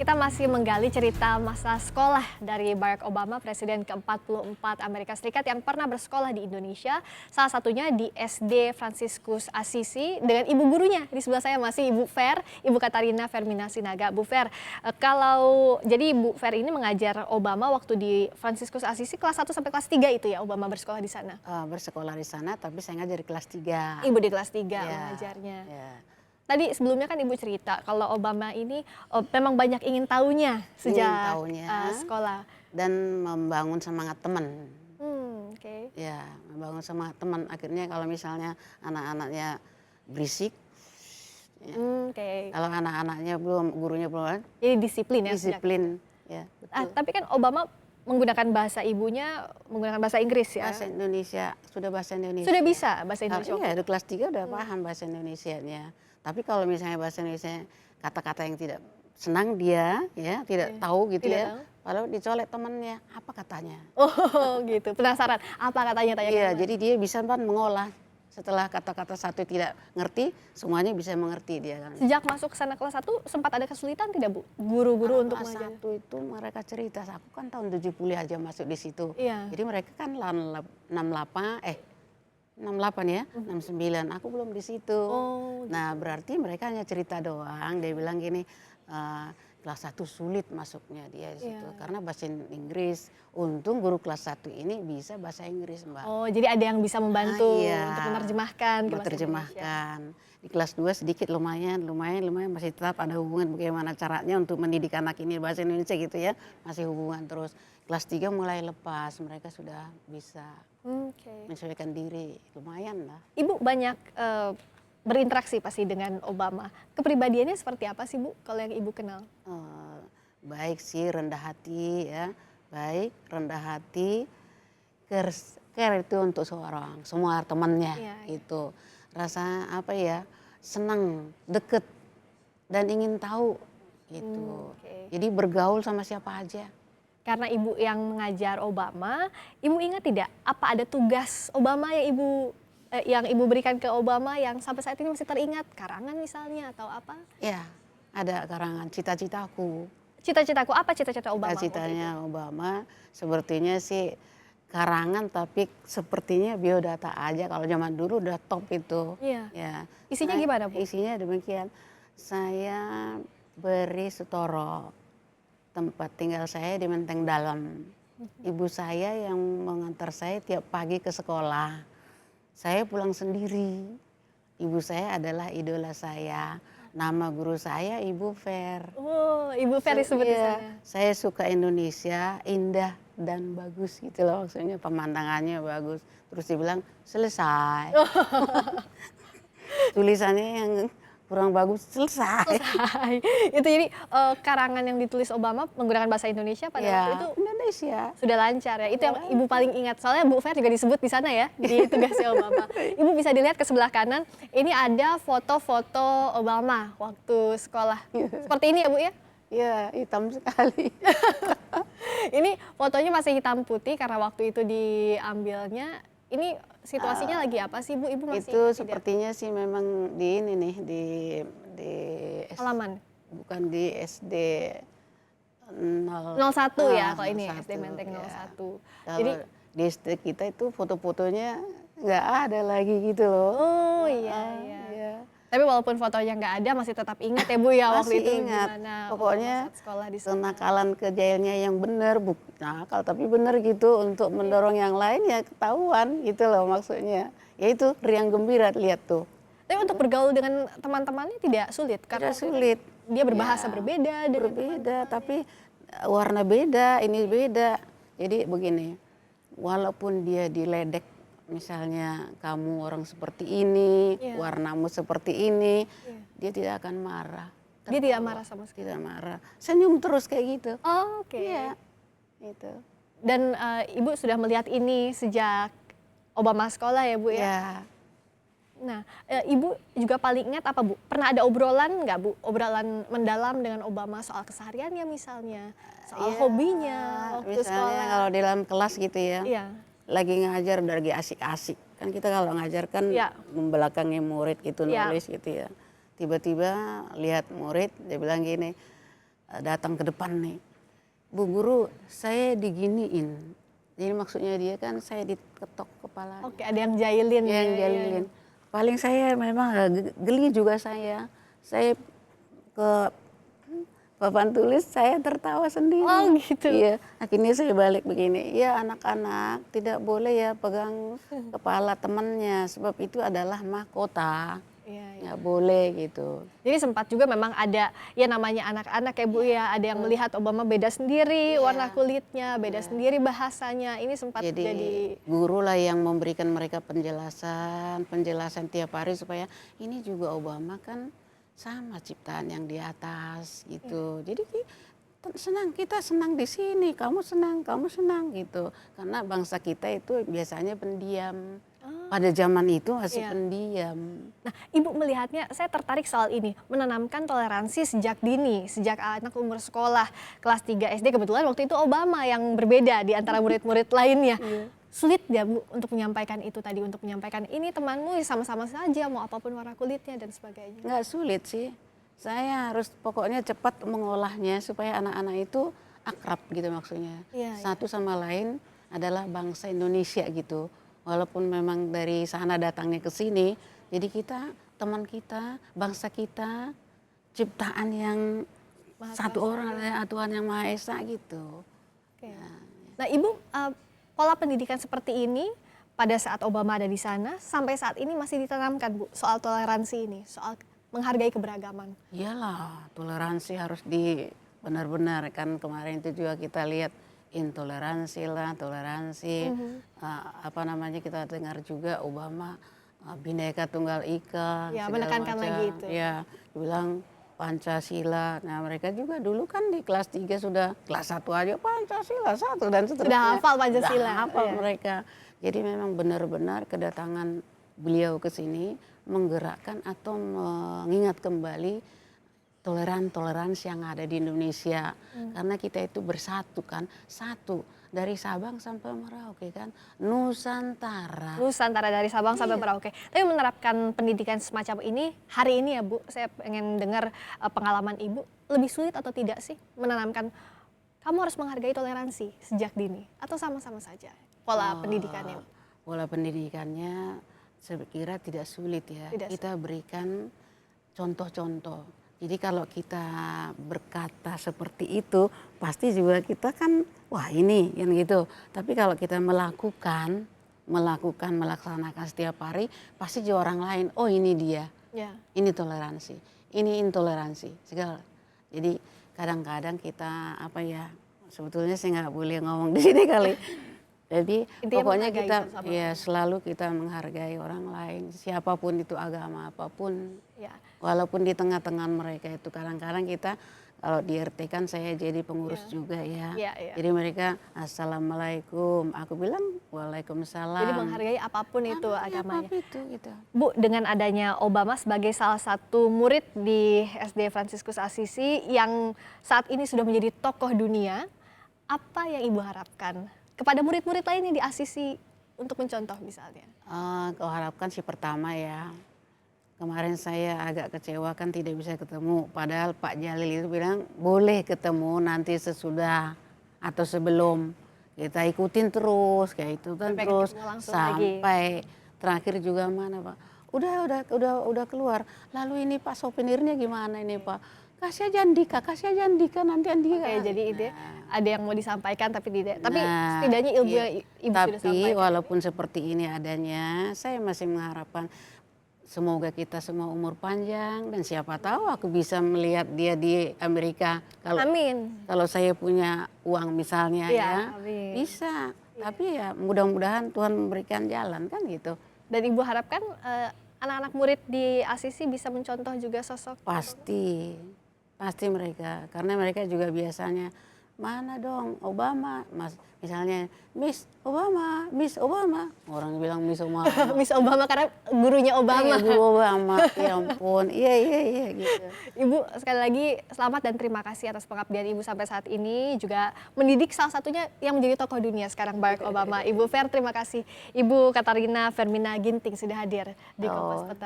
kita masih menggali cerita masa sekolah dari Barack Obama, Presiden ke-44 Amerika Serikat yang pernah bersekolah di Indonesia. Salah satunya di SD Fransiskus Assisi dengan ibu gurunya. Di sebelah saya masih Ibu Fer, Ibu Katarina Fermina Sinaga. Bu Fer, jadi Ibu Fer ini mengajar Obama waktu di Fransiskus Assisi kelas 1 sampai kelas 3 itu ya, Obama bersekolah di sana? Bersekolah di sana, tapi saya ngajar di kelas 3. Ibu di kelas 3 Ya, mengajarnya. ya. Tadi sebelumnya kan Ibu cerita kalau Obama ini memang banyak ingin tahunya sejak sekolah. Dan membangun semangat teman. Oke. Ya, membangun semangat teman. Akhirnya kalau misalnya anak-anaknya berisik, ya. Kalau anak-anaknya gurunya belum, Jadi disiplin ya. disiplin. Ya, betul. Tapi kan Obama menggunakan bahasa ibunya, menggunakan bahasa Inggris ya. Bahasa Indonesia, sudah bahasa Indonesia. Sudah bisa bahasa Indonesia. Iya, di kelas 3 udah paham bahasa Indonesianya. Tapi kalau misalnya bahasa Indonesia kata-kata yang tidak senang dia, ya tidak tahu gitu Tidak ya. tahu. Lalu dicolek temannya, apa katanya? Oh gitu, penasaran apa katanya tanya. Iya, jadi dia bisa mengolah. Setelah kata-kata satu tidak ngerti, semuanya bisa mengerti dia kan. Sejak masuk ke sana kelas 1 sempat ada kesulitan tidak Bu? Guru-guru untuk kelas mengajar? 1 itu mereka cerita, aku kan tahun 70 aja masuk di situ. Iya. Jadi mereka kan 68 ya, 69, aku belum di situ. Nah berarti mereka hanya cerita doang, dia bilang gini, kelas 1 sulit masuknya dia di situ. Karena bahasa Inggris, untung guru kelas 1 ini bisa bahasa Inggris Mbak. Oh jadi ada yang bisa membantu Iya, untuk menerjemahkan ke bahasa menerjemahkan. Di kelas 2 sedikit lumayan masih tetap ada hubungan bagaimana caranya untuk mendidik anak ini bahasa Indonesia gitu ya, masih hubungan terus. Kelas 3 mulai lepas, mereka sudah bisa menyesuaikan diri, lumayan lah. Ibu banyak berinteraksi pasti dengan Obama. Kepribadiannya seperti apa sih Bu kalau yang Ibu kenal? Baik sih, rendah hati ya, baik, rendah hati, care itu untuk semua temannya itu. Rasa apa ya, senang, deket, dan ingin tahu gitu. Jadi bergaul sama siapa aja. Karena Ibu yang mengajar Obama, Ibu ingat tidak apa ada tugas Obama yang Ibu berikan ke Obama yang sampai saat ini masih teringat? Karangan misalnya atau apa? Ya, ada karangan cita-citaku. Cita-citaku, apa cita-cita Obama? Cita-citanya Obama sepertinya sih karangan, tapi sepertinya biodata aja. Kalau zaman dulu udah top itu. Iya. Ya. Isinya gimana Bu? Isinya demikian. Saya beri Setoro. Tempat tinggal saya di Menteng Dalam. Ibu saya yang mengantar saya tiap pagi ke sekolah. Saya pulang sendiri. Ibu saya adalah idola saya. Nama guru saya Ibu Fer. Oh, Ibu Fer disebut di sana. Saya suka Indonesia, indah dan bagus gitu loh, maksudnya pemandangannya bagus. Terus dibilang selesai. Tulisannya yang kurang bagus, selesai. Itu jadi karangan yang ditulis Obama menggunakan bahasa Indonesia pada waktu itu Indonesia sudah lancar ya. Itu yang Ibu paling ingat. Soalnya Bu Fer juga disebut di sana ya di tugasnya Obama. Ibu bisa dilihat ke sebelah kanan. Ini ada foto-foto Obama waktu sekolah. Seperti ini ya Bu ya? Iya, hitam sekali. Ini fotonya masih hitam putih karena waktu itu diambilnya. Ini situasinya lagi apa sih Bu? Ibu masih itu ingat sepertinya sih memang di ini nih di halaman. Bukan di SD 01 ya kalau ini 01, SD Menteng 01. Ya. Jadi di SD kita itu foto-fotonya nggak ada lagi gitu loh. Oh iya. Tapi walaupun fotonya nggak ada masih tetap ingat ya Bu ya waktu itu ingat. gimana Pokoknya sekolah di sana. kenakalan kejailnya yang benar, nakal tapi benar gitu untuk mendorong yang lain ya ketahuan gitu loh maksudnya. Ya itu riang gembira lihat tuh. Tapi untuk bergaul dengan teman-temannya tidak sulit karena Tidak sulit. Dia berbahasa berbeda dengan berbeda tapi warna beda, ini beda. Jadi begini, walaupun dia diledek misalnya kamu orang seperti ini, warnamu seperti ini, dia tidak akan marah. Dia tidak marah sama sekali. Tidak marah, senyum terus kayak gitu. Oh, oke. Iya, itu. Dan Ibu sudah melihat ini sejak Obama sekolah ya Bu ya? Ya. Nah, Ibu juga paling ingat apa Bu? Pernah ada obrolan nggak Bu? Obrolan mendalam dengan Obama soal kesehariannya misalnya, soal hobinya waktu misalnya sekolah. kalau di dalam kelas gitu ya. Iya. Lagi ngajar lagi asik-asik kan kita kalau ngajar kan membelakangi murid gitu nulis gitu ya, tiba-tiba lihat murid dia bilang gini, datang ke depan nih, Bu Guru saya diginiin. Jadi maksudnya dia kan saya diketok kepala. Oke, ada yang jahilin Yang ya. jalilin. Paling saya memang geli juga saya. Saya ke papan tulis saya tertawa sendiri. Oh, gitu. Iya, akhirnya saya balik begini. Ya anak-anak tidak boleh ya pegang kepala temannya sebab itu adalah mahkota. Iya, iya. Nggak boleh gitu. Jadi sempat juga memang ada ya namanya anak-anak ya Bu ya, ada yang melihat Obama beda sendiri warna kulitnya, beda sendiri bahasanya. Ini sempat Jadi jadi guru lah yang memberikan mereka penjelasan tiap hari supaya ini juga Obama kan sama ciptaan yang di atas gitu. Jadi kita senang di sini, kamu senang gitu. Karena bangsa kita itu biasanya pendiam. Pada zaman itu masih Iya. pendiam. Nah, Ibu melihatnya, saya tertarik soal ini, menanamkan toleransi sejak dini, sejak anak umur sekolah, kelas 3 SD, kebetulan waktu itu Obama yang berbeda di antara murid-murid lainnya. Sulit ya Bu untuk menyampaikan itu tadi, untuk menyampaikan ini temanmu sama-sama saja, mau apapun warna kulitnya dan sebagainya. Nggak sulit sih. Saya harus pokoknya cepat mengolahnya supaya anak-anak itu akrab gitu maksudnya. Iya, Satu sama lain adalah bangsa Indonesia gitu. Walaupun memang dari sana datangnya ke sini, jadi kita, teman kita, bangsa kita, ciptaan yang Maha satu orang adalah Tuhan yang Maha Esa gitu. Oke. Nah, Ibu, pola pendidikan seperti ini pada saat Obama ada di sana, sampai saat ini masih ditanamkan Bu, soal toleransi ini, soal menghargai keberagaman. Iyalah, toleransi harus benar-benar kan kemarin itu juga kita lihat intoleransi lah, toleransi, apa namanya kita dengar juga Obama Bhinneka Tunggal Ika, Ya, segala menekankan macam. lagi itu. Ya, dibilang Pancasila. Nah mereka juga dulu kan di kelas 3 sudah, kelas 1 aja Pancasila 1 dan seterusnya. Sudah hafal Pancasila. Sudah hafal Iya. mereka. Jadi memang benar-benar kedatangan beliau ke sini menggerakkan atau mengingat kembali toleransi yang ada di Indonesia. Karena kita itu bersatu kan, satu dari Sabang sampai Merauke kan, Nusantara. Nusantara dari Sabang sampai Merauke. Tapi menerapkan pendidikan semacam ini hari ini ya Bu, saya pengen dengar pengalaman Ibu, lebih sulit atau tidak sih menanamkan kamu harus menghargai toleransi sejak dini atau sama-sama saja pola pendidikannya? Pola pendidikannya saya kira tidak sulit ya. Tidak Kita berikan contoh-contoh. Jadi kalau kita berkata seperti itu, pasti juga kita kan, wah ini yang gitu. Tapi kalau kita melaksanakan setiap hari, pasti juga orang lain, oh ini dia, Ya. ini toleransi, ini intoleransi, segala. Jadi kadang-kadang kita apa ya, sebetulnya saya nggak boleh ngomong di sini kali. Jadi Intinya pokoknya menghargai kita sesama ya selalu kita menghargai orang lain, siapapun itu agama apapun. Ya. Walaupun di tengah-tengah mereka itu kadang-kadang kita kalau di RT kan saya jadi pengurus Ya. juga ya. Ya, ya. Jadi mereka assalamualaikum, aku bilang waalaikumsalam. Jadi menghargai apapun itu agamanya. Apa itu gitu. Bu, dengan adanya Obama sebagai salah satu murid di SD Fransiskus Assisi yang saat ini sudah menjadi tokoh dunia, apa yang Ibu harapkan kepada murid-murid lainnya di Assisi untuk mencontoh misalnya? Kau harapkan sih pertama ya, kemarin saya agak kecewa kan tidak bisa ketemu. Padahal Pak Jalil itu bilang boleh ketemu nanti sesudah atau sebelum. Kita ikutin terus kayak itu kan Sampai terus ketemu langsung sampai terakhir juga mana Pak. Udah keluar. Lalu ini Pak souvenirnya gimana ini Pak? Kasih aja Andika nanti Andika. Oke, jadi ide ada yang mau disampaikan tapi tidak. Tapi Nah, setidaknya ilmu iya. yang Ibu sudah Tapi sampaikan. walaupun seperti ini adanya, saya masih mengharapkan semoga kita semua umur panjang dan siapa tahu aku bisa melihat dia di Amerika. Amin. Kalau saya punya uang misalnya Iya, ya, amin. bisa. Tapi ya mudah-mudahan Tuhan memberikan jalan kan gitu. Dan Ibu harapkan anak-anak murid di Assisi bisa mencontoh juga sosok Pasti mereka, karena mereka juga biasanya mana dong Obama, misalnya Miss Obama, orang bilang Miss Obama. Miss Obama karena gurunya Obama. Iya, Bu Obama, ya ampun, iya gitu. Ibu sekali lagi selamat dan terima kasih atas pengabdian Ibu sampai saat ini, juga mendidik salah satunya yang menjadi tokoh dunia sekarang Barack Obama. Ibu Fer, terima kasih. Ibu Katarina Fermina Ginting sudah hadir di Kompas Petang.